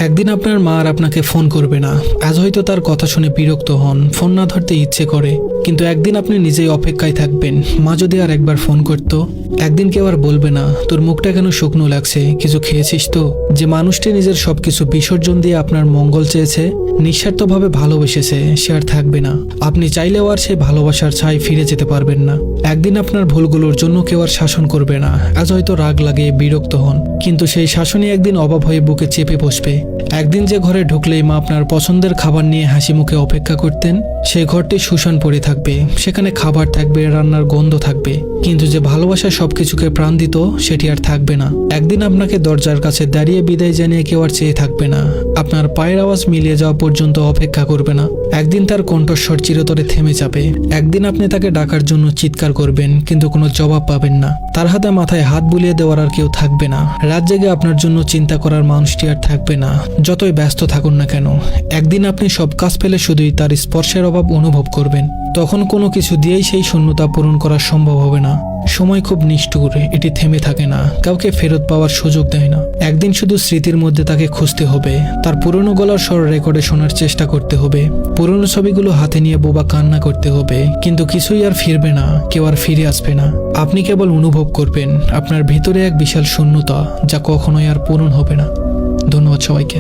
একদিন আপনার মা আর আপনাকে ফোন করবে না। আজ হয়তো তার কথা শুনে বিরক্ত হন, ফোন না ধরতে ইচ্ছে করে, কিন্তু একদিন আপনি নিজেই অপেক্ষায় থাকবেন। মা যদি আর একবার ফোন করত, একদিন কেউ আর বলবে না তোর মুখটা কেন শুকনো লাগছে, কিছু খেয়েছিস তো। যে মানুষটি নিজের সবকিছু বিসর্জন দিয়ে আপনার মঙ্গল চেয়েছে, নিঃস্বার্থভাবে ভালোবেসেছে, সে আর থাকবে না। আপনি চাইলেও আর সেই ভালোবাসার ছাই ফিরে যেতে পারবেন না। একদিন আপনার ভুলগুলোর জন্য কেউ আর শাসন করবে না। আজ হয়তো রাগ লাগে, বিরক্ত হন, কিন্তু সেই শাসনই একদিন অভাব হয়ে বুকে চেপে বসবে। একদিন যে ঘরে ঢুকলেই মা আপনার পছন্দের খাবার নিয়ে হাসি মুখে অপেক্ষা করতেন, সেই ঘরটি শুষণ পড়ে থাকবে। সেখানে খাবার থাকবে, রান্নার গন্ধ থাকবে, কিন্তু যে ভালোবাসা সবকিছুকে প্রাণ দিত, সেটি আর থাকবে না। একদিন আপনাকে দরজার কাছে দাঁড়িয়ে বিদায় জানিয়ে কেউ আর চেয়ে থাকবে না। আপনার পায়ের আওয়াজ মিলিয়ে যাওয়া পর্যন্ত অপেক্ষা করবে না। একদিন তার কণ্ঠস্বর চিরতরে থেমে যাবে। একদিন আপনি তাকে ডাকার জন্য চিৎকার করবেন, কিন্তু কোনো জবাব পাবেন না। তার হাতে মাথায় হাত বুলিয়ে দেওয়ার আর কেউ থাকবে না। রাত জেগে আপনার জন্য চিন্তা করার মানুষটি আর থাকবে না, যতই ব্যস্ত থাকুন না কেন। একদিন আপনি সব কাজ ফেলে শুধুই তার স্পর্শের অভাব অনুভব করবেন। তখন কোনো কিছু দিয়েই সেই শূন্যতা পূরণ করা সম্ভব হবে না। সময় খুব নিষ্ঠুর, এটি থেমে থাকে না, কাউকে ফেরত পাওয়ার সুযোগ দেয় না। একদিন শুধু স্মৃতির মধ্যে তাকে খুঁজতে হবে, তার পুরনো গলার স্বর রেকর্ডে শোনার চেষ্টা করতে হবে, পুরনো ছবিগুলো হাতে নিয়ে বোবা কান্না করতে হবে, কিন্তু কিছুই আর ফিরবে না, কেউ আর ফিরে আসবে না। আপনি কেবল অনুভব করবেন আপনার ভিতরে এক বিশাল শূন্যতা, যা কখনোই আর পূরণ হবে না। ধন্যবাদ সবাইকে।